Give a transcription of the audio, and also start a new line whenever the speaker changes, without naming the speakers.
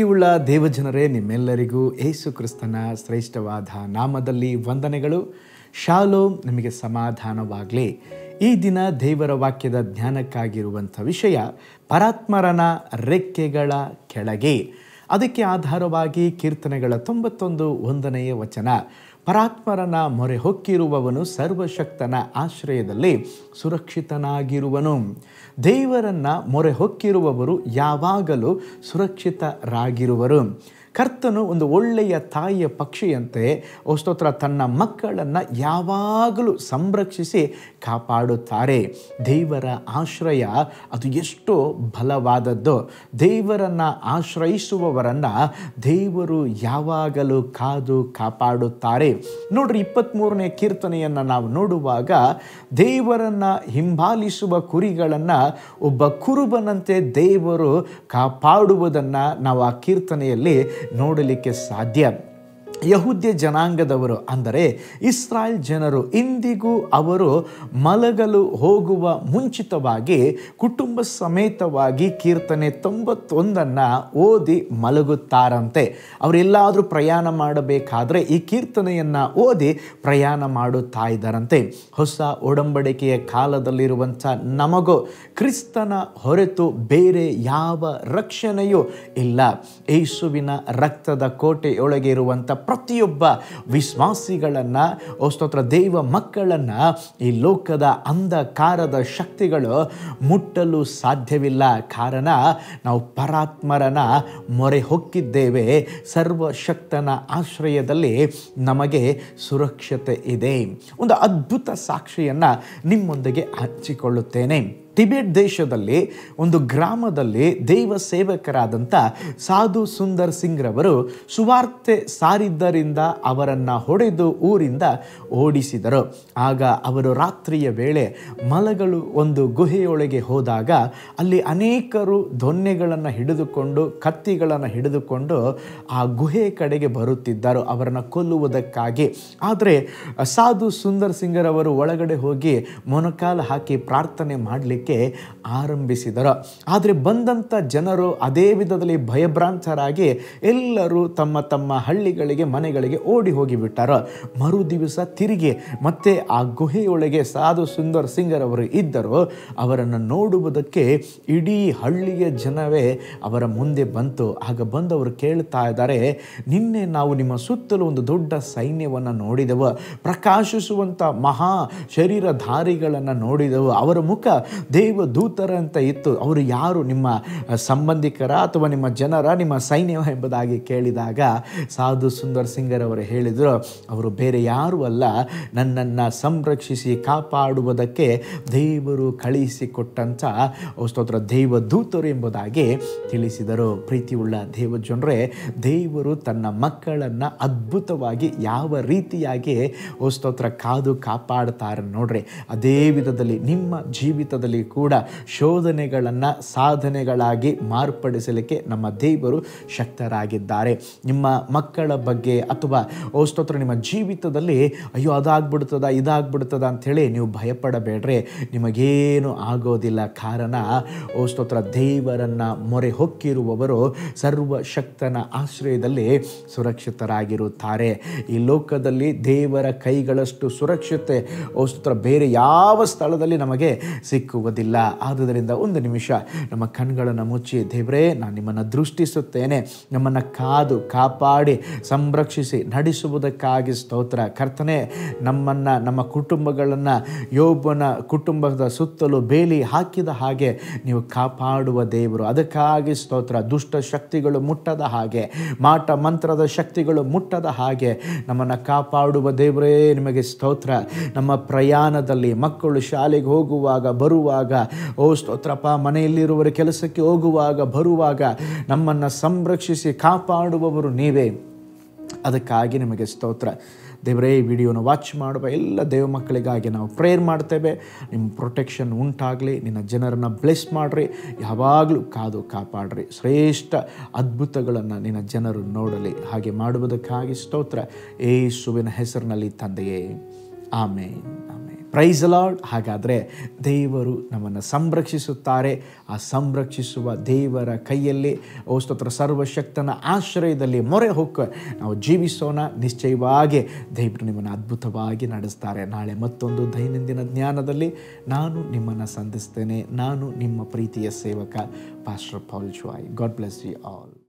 ಪ್ರೀತಿಯುಳ್ಳ ದೇವಜನರೇ, ನಿಮ್ಮೆಲ್ಲರಿಗೂ ಯೇಸು ಕ್ರಿಸ್ತನ ಶ್ರೇಷ್ಠವಾದ ನಾಮದಲ್ಲಿ ವಂದನೆಗಳು. ಶಾಲೋಮ್, ನಿಮಗೆ ಸಮಾಧಾನವಾಗಲಿ. ಈ ದಿನ ದೇವರ ವಾಕ್ಯದ ಜ್ಞಾನಕ್ಕಾಗಿರುವಂಥ ವಿಷಯ ಪರಾತ್ಮರನ ರೆಕ್ಕೆಗಳ ಕೆಳಗೆ. ಅದಕ್ಕೆ ಆಧಾರವಾಗಿ ಕೀರ್ತನೆಗಳ 91 ವಚನ, ಪರಾತ್ಮರನ ಮೊರೆ ಹೊಕ್ಕಿರುವವನು ಸರ್ವಶಕ್ತನ ಆಶ್ರಯದಲ್ಲಿ ಸುರಕ್ಷಿತನಾಗಿರುವನು. ದೇವರನ್ನ ಮೊರೆ ಹೊಕ್ಕಿರುವವರು ಯಾವಾಗಲೂ ಸುರಕ್ಷಿತರಾಗಿರುವರು. ಕರ್ತನು ಒಂದು ಒಳ್ಳೆಯ ತಾಯಿಯ ಪಕ್ಷಿಯಂತೆ ಸ್ತೋತ್ರ ತನ್ನ ಮಕ್ಕಳನ್ನು ಯಾವಾಗಲೂ ಸಂರಕ್ಷಿಸಿ ಕಾಪಾಡುತ್ತಾರೆ. ದೇವರ ಆಶ್ರಯ ಅದು ಎಷ್ಟೋ ಬಲವಾದದ್ದು. ದೇವರನ್ನು ಆಶ್ರಯಿಸುವವರನ್ನು ದೇವರು ಯಾವಾಗಲೂ ಕಾದು ಕಾಪಾಡುತ್ತಾರೆ. ನೋಡ್ರಿ, 23ನೇ ಕೀರ್ತನೆಯನ್ನು ನಾವು ನೋಡುವಾಗ ದೇವರನ್ನು ಹಿಂಬಾಲಿಸುವ ಕುರಿಗಳನ್ನು ಒಬ್ಬ ಕುರುಬನಂತೆ ದೇವರು ಕಾಪಾಡುವುದನ್ನು ನಾವು ಆ ಕೀರ್ತನೆಯಲ್ಲಿ ನೋಡಲಿಕ್ಕೆ ಸಾಧ್ಯ. ಯಹೂದ್ಯ ಜನಾಂಗದವರು ಅಂದರೆ ಇಸ್ರಾಯೇಲ್ ಜನರು ಇಂದಿಗೂ ಅವರು ಮಲಗಲು ಹೋಗುವ ಮುಂಚಿತವಾಗಿ ಕುಟುಂಬ ಸಮೇತವಾಗಿ ಕೀರ್ತನೆ 91 ಓದಿ ಮಲಗುತ್ತಾರಂತೆ. ಅವರೆಲ್ಲಾದರೂ ಪ್ರಯಾಣ ಮಾಡಬೇಕಾದ್ರೆ ಈ ಕೀರ್ತನೆಯನ್ನು ಓದಿ ಪ್ರಯಾಣ ಮಾಡುತ್ತಾ ಇದ್ದಾರಂತೆ. ಹೊಸ ಒಡಂಬಡಿಕೆಯ ಕಾಲದಲ್ಲಿರುವಂಥ ನಮಗೂ ಕ್ರಿಸ್ತನ ಹೊರತು ಬೇರೆ ಯಾವ ರಕ್ಷಣೆಯೂ ಇಲ್ಲ. ಯೇಸುವಿನ ರಕ್ತದ ಕೋಟೆಯೊಳಗೆ ಇರುವಂಥ ಪ್ರತಿಯೊಬ್ಬ ವಿಶ್ವಾಸಿಗಳನ್ನು, ಸ್ತೋತ್ರ ದೇವ ಮಕ್ಕಳನ್ನು ಈ ಲೋಕದ ಅಂಧಕಾರದ ಶಕ್ತಿಗಳು ಮುಟ್ಟಲು ಸಾಧ್ಯವಿಲ್ಲ. ಕಾರಣ ನಾವು ಪರಾತ್ಮರನ ಮೊರೆ ಹೊಕ್ಕಿದ್ದೇವೆ. ಸರ್ವಶಕ್ತನ ಆಶ್ರಯದಲ್ಲಿ ನಮಗೆ ಸುರಕ್ಷತೆ ಇದೆ. ಒಂದು ಅದ್ಭುತ ಸಾಕ್ಷಿಯನ್ನು ನಿಮ್ಮೊಂದಿಗೆ ಹಂಚಿಕೊಳ್ಳುತ್ತೇನೆ. ಟಿಬೆಟ್ ದೇಶದಲ್ಲಿ ಒಂದು ಗ್ರಾಮದಲ್ಲಿ ದೈವ ಸೇವಕರಾದಂಥ ಸಾಧು ಸುಂದರ್ ಸಿಂಗ್ ರವರು ಸುವಾರ್ತೆ ಸಾರಿದ್ದರಿಂದ ಅವರನ್ನು ಹೊಡೆದು ಊರಿಂದ ಓಡಿಸಿದರು. ಆಗ ಅವರು ರಾತ್ರಿಯ ವೇಳೆ ಮಲಗಲು ಒಂದು ಗುಹೆಯೊಳಗೆ ಹೋದಾಗ ಅಲ್ಲಿ ಅನೇಕರು ದೊನ್ನೆಗಳನ್ನು ಹಿಡಿದುಕೊಂಡು ಕತ್ತಿಗಳನ್ನು ಹಿಡಿದುಕೊಂಡು ಆ ಗುಹೆ ಕಡೆಗೆ ಬರುತ್ತಿದ್ದರು ಅವರನ್ನು ಕೊಲ್ಲುವುದಕ್ಕಾಗಿ. ಆದರೆ ಸಾಧು ಸುಂದರ್ ಸಿಂಗರವರು ಒಳಗಡೆ ಹೋಗಿ ಮೊಣಕಾಲು ಹಾಕಿ ಪ್ರಾರ್ಥನೆ ಮಾಡಲಿಕ್ಕೆ ಆರಂಭಿಸಿದರು. ಆದರೆ ಬಂದಂಥ ಜನರು ಅದೇ ವಿಧದಲ್ಲಿ ಭಯಭ್ರಾಂತರಾಗಿ ಎಲ್ಲರೂ ತಮ್ಮ ತಮ್ಮ ಹಳ್ಳಿಗಳಿಗೆ ಮನೆಗಳಿಗೆ ಓಡಿ ಹೋಗಿಬಿಟ್ಟರು. ಮರು ದಿವಸ ತಿರುಗಿ ಮತ್ತೆ ಆ ಗುಹೆಯೊಳಗೆ ಸಾಧು ಸುಂದರ್ ಸಿಂಗರವರು ಇದ್ದರು. ಅವರನ್ನು ನೋಡುವುದಕ್ಕೆ ಇಡೀ ಹಳ್ಳಿಯ ಜನವೇ ಅವರ ಮುಂದೆ ಬಂತು. ಆಗ ಬಂದವರು ಕೇಳ್ತಾ ಇದ್ದಾರೆ, ನಿನ್ನೆ ನಾವು ನಿಮ್ಮ ಸುತ್ತಲೂ ಒಂದು ದೊಡ್ಡ ಸೈನ್ಯವನ್ನು ನೋಡಿದೆವು, ಪ್ರಕಾಶಿಸುವಂಥ ಮಹಾ ಶರೀರಧಾರಿಗಳನ್ನು ನೋಡಿದೆವು, ಅವರ ಮುಖ ದೇವದೂತರಂತ ಇತ್ತು. ಅವರು ಯಾರು? ನಿಮ್ಮ ಸಂಬಂಧಿಕರ ಅಥವಾ ನಿಮ್ಮ ಜನರ, ನಿಮ್ಮ ಸೈನ್ಯ ಎಂಬುದಾಗಿ ಕೇಳಿದಾಗ ಸಾಧು ಸುಂದರ್ ಸಿಂಗರವರು ಹೇಳಿದರು, ಅವರು ಬೇರೆ ಯಾರೂ ಅಲ್ಲ, ನನ್ನನ್ನು ಸಂರಕ್ಷಿಸಿ ಕಾಪಾಡುವುದಕ್ಕೆ ದೇವರು ಕಳುಹಿಸಿಕೊಟ್ಟಂಥ ಸ್ತೋತ್ರ ದೇವದೂತರು ಎಂಬುದಾಗಿ ತಿಳಿಸಿದರು. ಪ್ರೀತಿಯುಳ್ಳ ದೇವಜನರೇ, ದೇವರು ತನ್ನ ಮಕ್ಕಳನ್ನು ಅದ್ಭುತವಾಗಿ ಯಾವ ರೀತಿಯಾಗಿ ಸ್ತೋತ್ರ ಕಾದು ಕಾಪಾಡ್ತಾರೆ ನೋಡ್ರಿ. ಅದೇ ವಿಧದಲ್ಲಿ ನಿಮ್ಮ ಜೀವಿತದಲ್ಲಿ ಕೂಡ ಶೋಧನೆಗಳನ್ನು ಸಾಧನೆಗಳಾಗಿ ಮಾರ್ಪಡಿಸಲಿಕ್ಕೆ ನಮ್ಮ ದೇವರು ಶಕ್ತರಾಗಿದ್ದಾರೆ. ನಿಮ್ಮ ಮಕ್ಕಳ ಬಗ್ಗೆ ಅಥವಾ ಸ್ತೋತ್ರ ನಿಮ್ಮ ಜೀವಿತದಲ್ಲಿ ಅಯ್ಯೋ ಅದಾಗ್ಬಿಡ್ತದ ಇದಾಗ್ಬಿಡ್ತದ ಅಂಥೇಳಿ ನೀವು ಭಯಪಡಬೇಡ್ರಿ. ನಿಮಗೇನು ಆಗೋದಿಲ್ಲ. ಕಾರಣ ಸ್ತೋತ್ರ ದೇವರನ್ನು ಮೊರೆ ಹೊಕ್ಕಿರುವವರು ಸರ್ವಶಕ್ತನ ಆಶ್ರಯದಲ್ಲಿ ಸುರಕ್ಷಿತರಾಗಿರುತ್ತಾರೆ. ಈ ಲೋಕದಲ್ಲಿ ದೇವರ ಕೈಗಳಷ್ಟು ಸುರಕ್ಷತೆ ಸ್ತೋತ್ರ ಬೇರೆ ಯಾವ ಸ್ಥಳದಲ್ಲಿ ನಮಗೆ ಸಿಕ್ಕುವುದಿಲ್ಲ. ಆದುದರಿಂದ ಒಂದು ನಿಮಿಷ ನಮ್ಮ ಕಣ್ಗಳನ್ನು ಮುಚ್ಚಿ, ದೇವರೇ, ನಾನು ನಿಮ್ಮನ್ನು ದೃಷ್ಟಿಸುತ್ತೇನೆ, ನಮ್ಮನ್ನು ಕಾದು ಕಾಪಾಡಿ ಸಂರಕ್ಷಿಸಿ ನಡೆಸುವುದಕ್ಕಾಗಿ ಸ್ತೋತ್ರ. ಕರ್ತನೆ, ನಮ್ಮನ್ನು ನಮ್ಮ ಕುಟುಂಬಗಳನ್ನು ಯೋಬನ ಕುಟುಂಬದ ಸುತ್ತಲೂ ಬೇಲಿ ಹಾಕಿದ ಹಾಗೆ ನೀವು ಕಾಪಾಡುವ ದೇವರು. ಅದಕ್ಕಾಗಿ ಸ್ತೋತ್ರ. ದುಷ್ಟ ಶಕ್ತಿಗಳು ಮುಟ್ಟದ ಹಾಗೆ, ಮಾಟ ಮಂತ್ರದ ಶಕ್ತಿಗಳು ಮುಟ್ಟದ ಹಾಗೆ ನಮ್ಮನ್ನು ಕಾಪಾಡುವ ದೇವರೇ, ನಿಮಗೆ ಸ್ತೋತ್ರ. ನಮ್ಮ ಪ್ರಯಾಣದಲ್ಲಿ ಮಕ್ಕಳು ಶಾಲೆಗೆ ಹೋಗುವಾಗ ಬರುವಾಗ, ಸ್ತೋತ್ರಪ್ಪ, ಮನೆಯಲ್ಲಿರುವವರು ಕೆಲಸಕ್ಕೆ ಹೋಗುವಾಗ ಬರುವಾಗ ನಮ್ಮನ್ನು ಸಂರಕ್ಷಿಸಿ ಕಾಪಾಡುವವರು ನೀವೇ. ಅದಕ್ಕಾಗಿ ನಿಮಗೆ ಸ್ತೋತ್ರ ದೇವರೇ. ಈ ವಿಡಿಯೋನ ವಾಚ್ ಮಾಡುವ ಎಲ್ಲ ದೇವ ಮಕ್ಕಳಿಗಾಗಿ ನಾವು ಪ್ರೇಯರ್ ಮಾಡ್ತೇವೆ. ನಿಮ್ಮ ಪ್ರೊಟೆಕ್ಷನ್ ಉಂಟಾಗಲಿ, ನಿನ್ನ ಜನರನ್ನು ಬ್ಲೆಸ್ ಮಾಡಿರಿ, ಯಾವಾಗಲೂ ಕಾದು ಕಾಪಾಡ್ರಿ. ಶ್ರೇಷ್ಠ ಅದ್ಭುತಗಳನ್ನು ನಿನ್ನ ಜನರು ನೋಡಲಿ. ಹಾಗೆ ಮಾಡುವುದಕ್ಕಾಗಿ ಸ್ತೋತ್ರ. ಯೇಸುವಿನ ಹೆಸರಿನಲ್ಲಿ ತಂದೆಯೇ, ಆಮೇನ್, ಆಮೇನ್. Price lord. ಹಾಗಾದರೆ ದೇವರು ನಮ್ಮನ್ನು ಸಂರಕ್ಷಿಸುತ್ತಾರೆ. ಆ ಸಂರಕ್ಷಿಸುವ ದೇವರ ಕೈಯಲ್ಲಿ ಸ್ತೋತ್ರ ಸರ್ವಶಕ್ತನ ಆಶ್ರಯದಲ್ಲಿ ಮೊರೆ ಹೊಕ್ಕ ನಾವು ಜೀವಿಸೋಣ. ನಿಶ್ಚಯವಾಗಿ ದೇವರು ನಿಮ್ಮನ್ನು ಅದ್ಭುತವಾಗಿ ನಡೆಸ್ತಾರೆ. ನಾಳೆ ಮತ್ತೊಂದು ದೈನಂದಿನ ಜ್ಞಾನದಲ್ಲಿ ನಾನು ನಿಮ್ಮನ್ನು ಸಂಧಿಸ್ತೇನೆ. ನಾನು ನಿಮ್ಮ ಪ್ರೀತಿಯ ಸೇವಕ pastor Paul Joy. God bless you all.